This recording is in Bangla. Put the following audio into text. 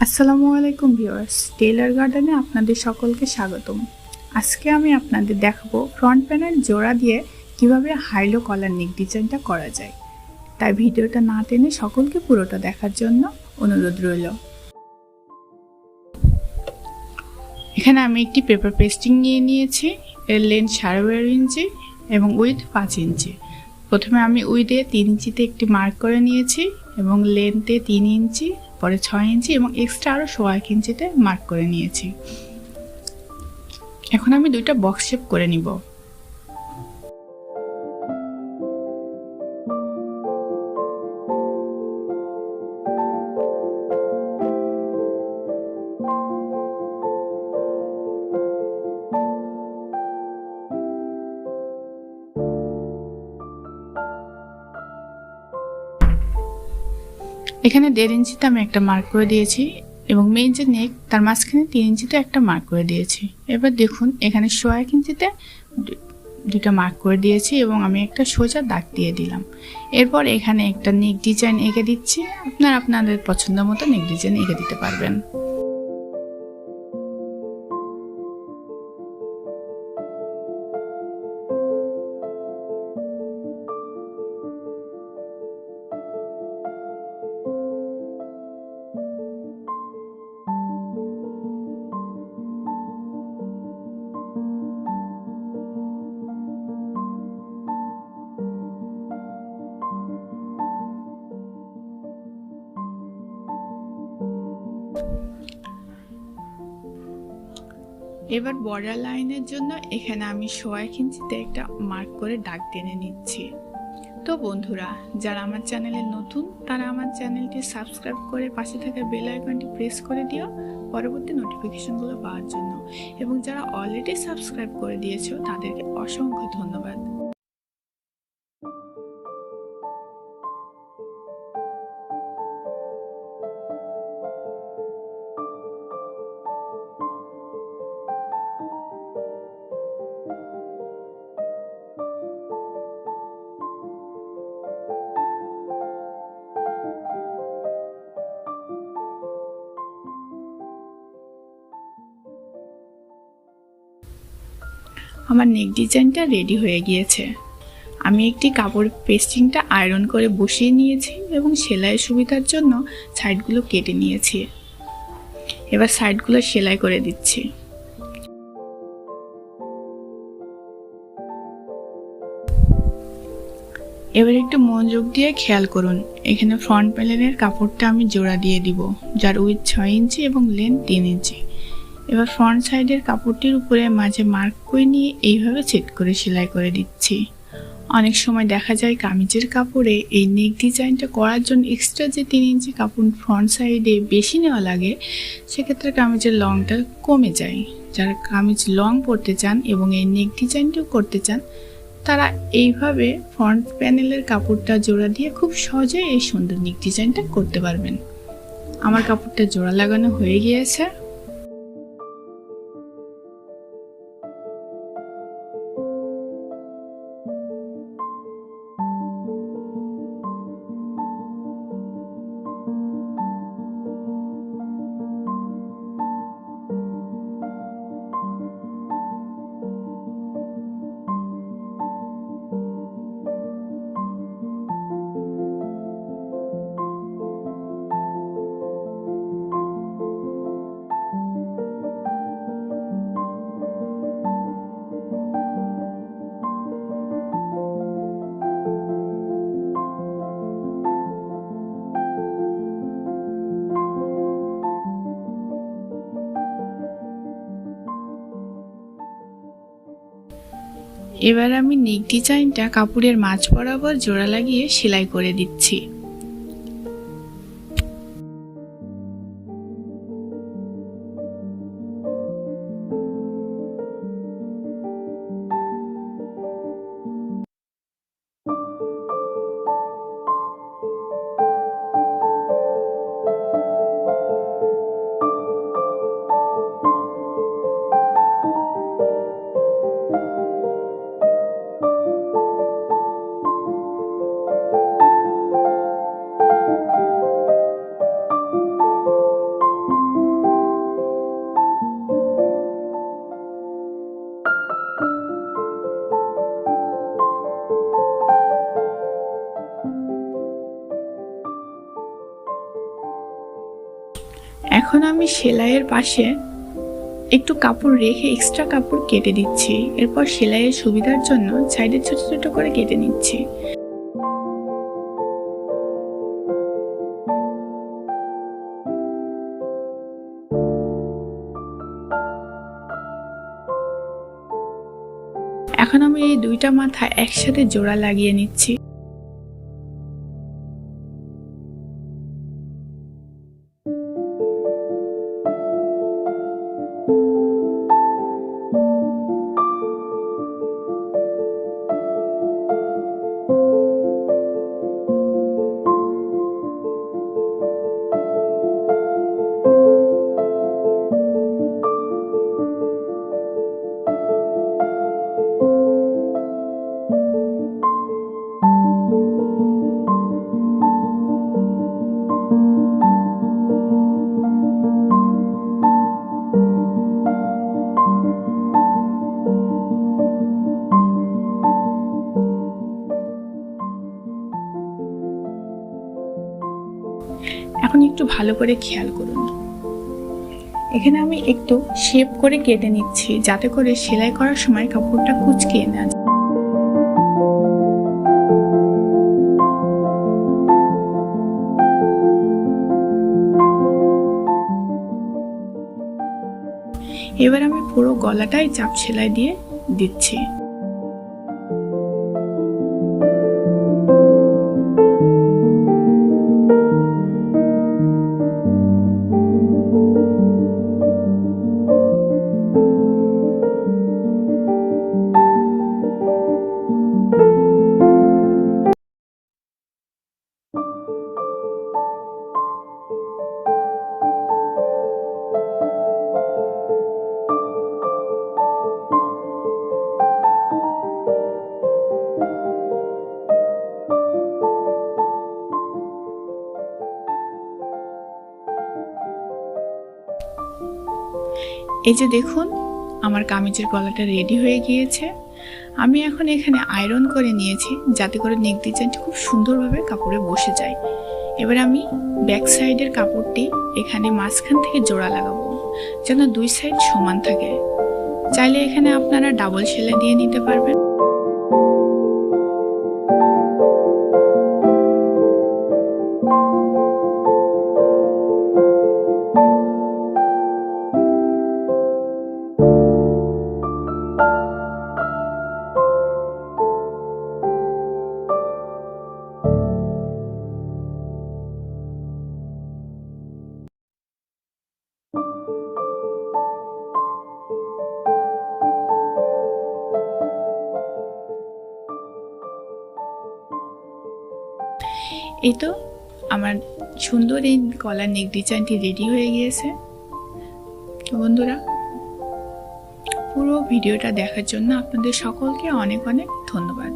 আসসালামু আলাইকুম ভিউয়ার্স, টেইলর গার্ডেনে আপনাদের সকলকে স্বাগতম। আজকে আমি আপনাদের দেখাবো ফ্রন্ট প্যানেল জোড়া দিয়ে কিভাবে হাইলো কলার নেক ডিজাইনটা করা যায়। তাই ভিডিওটা না টেনে সকলকে পুরোটা দেখার জন্য অনুরোধ রইল। এখানে আমি একটি পেপার পেস্টিং নিয়ে নিয়েছি। এর লেন্থ 12.5 ইঞ্চি এবং উইথ 5 ইঞ্চি। প্রথমে আমি উইথে 3 ইঞ্চিতে একটি মার্ক করে নিয়েছি এবং লেন্থে 3 ইঞ্চি, পরে 6 ইঞ্চি এবং এক্সট্রা আরও 1.5 ইঞ্চিতে মার্ক করে নিয়েছি। এখন আমি দুইটা বক্স শেপ করে নিব। এখানে 1.5 ইঞ্চিতে আমি একটা মার্ক করে দিয়েছি এবং মেইন যে নেক তার মাঝখানে 3 ইঞ্চিতে একটা মার্ক করে দিয়েছি। এবার দেখুন এখানে 1.5 ইঞ্চিতে দুটো মার্ক করে দিয়েছি এবং আমি একটা সোজা দাগ দিয়ে দিলাম। এরপর এখানে একটা নেক ডিজাইন এঁকে দিচ্ছি। আপনারা আপনাদের পছন্দ মতো নেক ডিজাইন এঁকে দিতে পারবেন। এবার বর্ডার লাইনের জন্য এখানে আমি 1.5 ইঞ্চিতে একটা মার্ক করে দাগ টেনে নিচ্ছি। তো বন্ধুরা, যারা আমার চ্যানেলে নতুন তারা আমার চ্যানেলটি সাবস্ক্রাইব করে পাশে থাকা বেল আইকনটি প্রেস করে দিও পরবর্তী নোটিফিকেশনগুলো পাওয়ার জন্য, এবং যারা অলরেডি সাবস্ক্রাইব করে দিয়েছো তাদেরকে অসংখ্য ধন্যবাদ। আমার নেক ডিজাইনটা রেডি হয়ে গিয়েছে। আমি একটি কাপড় পেস্টিংটা আয়রন করে বসিয়ে নিয়েছি এবং সেলাইয়ের সুবিধার জন্য সাইডগুলো কেটে নিয়েছি। এবার সাইডগুলো সেলাই করে দিচ্ছি। এবার একটু মনোযোগ দিয়ে খেয়াল করুন, এখানে ফ্রন্ট প্যানেলের কাপড়টা আমি জোড়া দিয়ে দিব, যার উইথ 6 ইঞ্চি এবং লেন্থ 3 ইঞ্চি। এবার ফ্রন্ট সাইডের কাপড়টির উপরে মাঝে মার্ক করে নিয়ে এইভাবে সেট করে সেলাই করে দিচ্ছি। অনেক সময় দেখা যায় কামিজের কাপড়ে এই নেক ডিজাইনটা করার জন্য এক্সট্রা যে 3 ইঞ্চি কাপড় ফ্রন্ট সাইডে বেশি নেওয়া লাগে, সেক্ষেত্রে কামিজের লংটা কমে যায়। যারা কামিজ লং পরতে চান এবং এই নেক ডিজাইনটাও করতে চান, তারা এইভাবে ফ্রন্ট প্যানেলের কাপড়টা জোড়া দিয়ে খুব সহজে এই সুন্দর নেক ডিজাইনটা করতে পারবেন। আমার কাপড়টা জোড়া লাগানো হয়ে গিয়েছে। এবার আমি নেক ডিজাইনটা কাপড়ের মাঝ বরাবর জোড়া লাগিয়ে সেলাই করে দিচ্ছি। এখন আমি সেলাইয়ের পাশে একটু কাপড় রেখে এক্সট্রা কাপড় কেটে দিচ্ছি। এরপর সেলাইয়ের সুবিধার জন্য সাইডে ছোট ছোট করে কেটে নিচ্ছি। এখন আমি এই দুইটা মাথা একসাথে জোড়া লাগিয়ে নিচ্ছি। এখন একটু ভালো করে খেয়াল করুন, এখানে আমি একটু শেপ করে কেটে নিচ্ছি যাতে করে সেলাই করার সময় কাপড়টা কুঁচকিয়ে না যায়। এবার আমি পুরো গলাটাই চাপ সেলাই দিয়ে দিচ্ছি। এই যে দেখুন, আমার কামিজের গলাটা রেডি হয়ে গিয়েছে। আমি এখন এখানে আয়রন করে নিয়েছি যাতে করে নেক ডিজাইনটি খুব সুন্দরভাবে কাপড়ে বসে যায়। এবার আমি ব্যাক সাইডের কাপড়টি এখানে মাঝখান থেকে জোড়া লাগাবো যেন দুই সাইড সমান থাকে। চাইলে এখানে আপনারা ডাবল সেলাই দিয়ে নিতে পারবেন। এই তো আমার সুন্দর এই গলার নেক ডিজাইনটি রেডি হয়ে গিয়েছে। তো বন্ধুরা, পুরো ভিডিওটা দেখার জন্য আপনাদের সকলকে অনেক অনেক ধন্যবাদ।